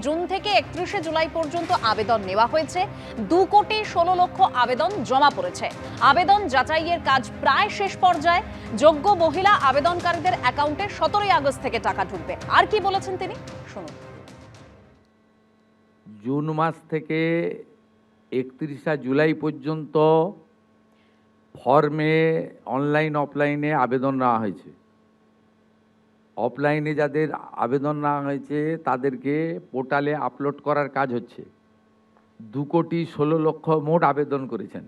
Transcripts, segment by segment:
June থেকে 31শে জুলাই পর্যন্ত আবেদন নেওয়া হয়েছে। 2,16,00,000 আবেদন জমা পড়েছে। আবেদন যাচাইয়ের কাজ প্রায় শেষ পর্যায়ে। যোগ্য মহিলা আবেদনকারীদের অ্যাকাউন্টে 17ই আগস্ট থেকে টাকা ঢুকবে। আর কি বলেছেন তিনি, শুনুন। জুন মাস থেকে 31শে জুলাই পর্যন্ত ফর্মে অনলাইন অফলাইনে আবেদন নেওয়া হয়েছে। অফলাইনে যাদের আবেদন নেওয়া হয়েছে তাদেরকে পোর্টালে আপলোড করার কাজ হচ্ছে। 2,16,00,000 মোট আবেদন করেছেন।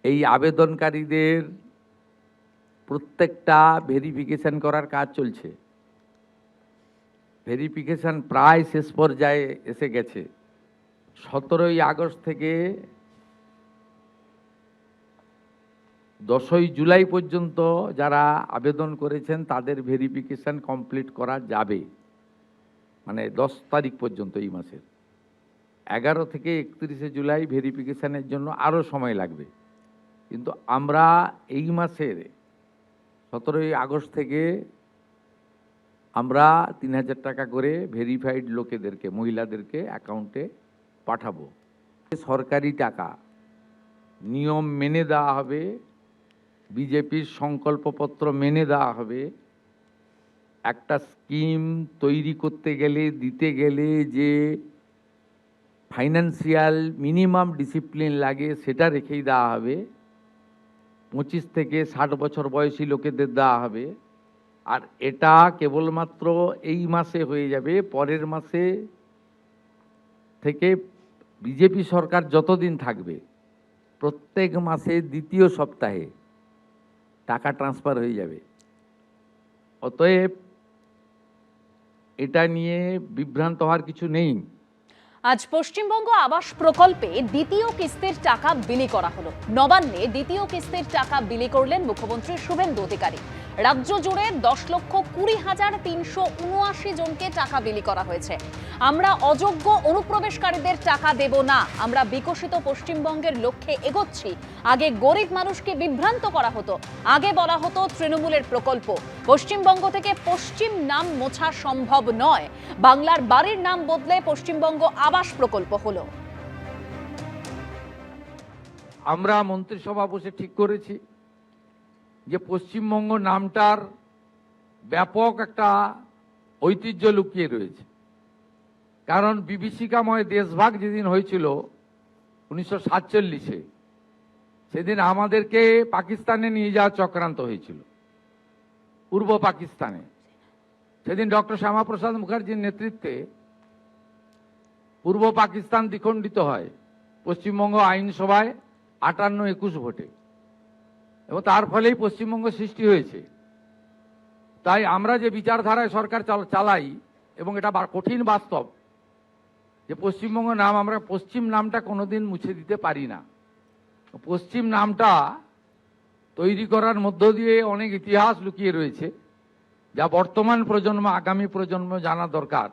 এই আবেদনকারীদের প্রত্যেকটা ভেরিফিকেশন করার কাজ চলছে। ভেরিফিকেশন প্রায় শেষ পর্যায়ে এসে গেছে। 17ই আগস্ট থেকে 10ই জুলাই পর্যন্ত যারা আবেদন করেছেন তাদের ভেরিফিকেশন কমপ্লিট করা যাবে, মানে 10 তারিখ পর্যন্ত এই মাসের। 11 থেকে 31শে জুলাই ভেরিফিকেশনের জন্য আরও সময় লাগবে, কিন্তু আমরা এই মাসের 17ই আগস্ট থেকে আমরা 3,000 টাকা করে ভেরিফাইড লোকেদেরকে, মহিলাদেরকে অ্যাকাউন্টে পাঠাবো। সরকারি টাকা নিয়ম মেনে দেওয়া হবে, বিজেপির সংকল্পপত্র মেনে দেওয়া হবে। একটা স্কিম তৈরি করতে গেলে, দিতে গেলে যে ফাইন্যান্সিয়াল মিনিমাম ডিসিপ্লিন লাগে সেটা রেখেই দেওয়া হবে। 25 থেকে 60 বছর বয়সী লোকেদের দেওয়া হবে। আর এটা কেবলমাত্র এই মাসে হয়ে যাবে। পরের মাসে থেকে বিজেপি সরকার যতদিন থাকবে প্রত্যেক মাসে দ্বিতীয় সপ্তাহে টাকা ট্রান্সফার হয়ে যাবে। অতএব এটা নিয়ে বিভ্রান্ত হওয়ার কিছু নেই। আজ পশ্চিমবঙ্গ আবাস প্রকল্পে দ্বিতীয় কিস্তির টাকা বিলি করা হলো। নবান্নে দ্বিতীয় কিস্তির টাকা বিলি করলেন মুখ্যমন্ত্রী শুভেন্দু অধিকারী। রাজ্য জুড়ে 10,20,379 জনকে টাকা বিলি করা হয়েছে। আমরা অযোগ্য অনুপ্রবেশকারীদের টাকা দেব না, আমরা বিকশিত পশ্চিমবঙ্গের লক্ষ্যে এগোচ্ছি। আগে গরিব মানুষকে বিভ্রান্ত করা হতো, আগে বলা হতো তৃণমূলের প্রকল্প। পশ্চিমবঙ্গ থেকে পশ্চিম নাম মোছা সম্ভব নয়। বাংলার বাড়ির নাম বদলে পশ্চিমবঙ্গ আবাস প্রকল্প হলো। আমরা মন্ত্রিসভা বসে ঠিক করেছি যে পশ্চিমবঙ্গ নামটার ব্যাপক একটা ঐতিহ্য লুকিয়ে রয়েছে। কারণ বিভীষিকাময় দেশভাগ যেদিন হয়েছিল 1947-এ, সেদিন আমাদেরকে পাকিস্তানে নিয়ে যাওয়ার চক্রান্ত হয়েছিল, পূর্ব পাকিস্তানে। সেদিন ডক্টর শ্যামাপ্রসাদ মুখার্জির নেতৃত্বে পূর্ব পাকিস্তান দ্বিখণ্ডিত হয় পশ্চিমবঙ্গ আইনসভায় 58-21 ভোটে, এবং তার ফলেই পশ্চিমবঙ্গ সৃষ্টি হয়েছে। তাই আমরা যে বিচারধারায় সরকার চালাই, এবং এটা কঠিন বাস্তব যে পশ্চিমবঙ্গ নাম, আমরা পশ্চিম নামটা কোনোদিন মুছে দিতে পারি না। পশ্চিম নামটা তৈরি করার মধ্য দিয়ে অনেক ইতিহাস লুকিয়ে রয়েছে, যা বর্তমান প্রজন্ম, আগামী প্রজন্ম জানা দরকার।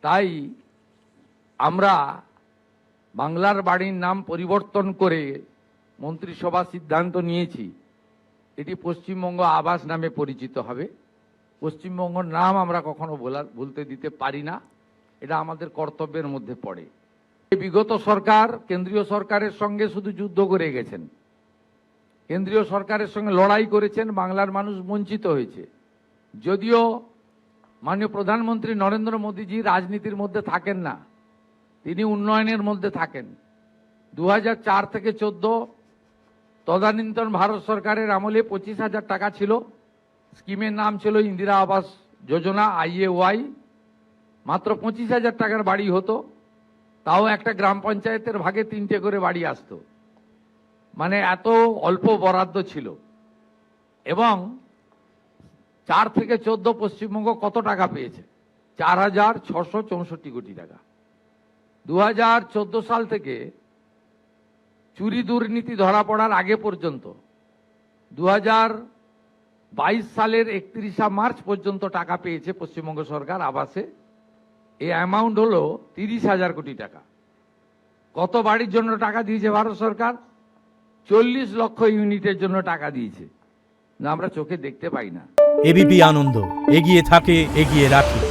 তাই আমরা বাংলার বাড়ির নাম পরিবর্তন করে মন্ত্রিসভা সিদ্ধান্ত নিয়েছি এটি পশ্চিমবঙ্গ আবাস নামে পরিচিত হবে। পশ্চিমবঙ্গর নাম আমরা কখনো ভুলতে দিতে পারি না, এটা আমাদের কর্তব্যের মধ্যে পড়ে। বিগত সরকার কেন্দ্রীয় সরকারের সঙ্গে শুধু যুদ্ধ করে গেছেন, কেন্দ্রীয় সরকারের সঙ্গে লড়াই করেছেন, বাংলার মানুষ বঞ্চিত হয়েছে। যদিও মাননীয় প্রধানমন্ত্রী নরেন্দ্র মোদীজি রাজনীতির মধ্যে থাকেন না, তিনি উন্নয়নের মধ্যে থাকেন। 2004 থেকে 14 তদানীন্তন ভারত সরকারের আমলে 25,000 টাকা ছিল। স্কিমের নাম ছিল ইন্দিরা আবাস যোজনা, IAY। মাত্র 25,000 টাকার বাড়ি হতো, তাও একটা গ্রাম পঞ্চায়েতের ভাগে 3টে করে বাড়ি আসতো। মানে এত অল্প বরাদ্দ ছিল। এবং 4 থেকে 14 পশ্চিমবঙ্গ কত টাকা পেয়েছে? 4,664 কোটি টাকা। 2014 সাল থেকে চুরি দুর্নীতি ধরা পড়ার আগে পর্যন্ত 2022 সালের 31শে মার্চ পর্যন্ত টাকা পেয়েছে পশ্চিমবঙ্গ সরকার আবাসে। এই অ্যামাউন্ট হলো 30,000 কোটি টাকা। কত বাড়ির জন্য টাকা দিয়েছে ভারত সরকার? 40 লক্ষ ইউনিটের জন্য টাকা দিয়েছে, না আমরা চোখে দেখতে পাই না। এবিপি আনন্দ, এগিয়ে থাকে, এগিয়ে রাখে।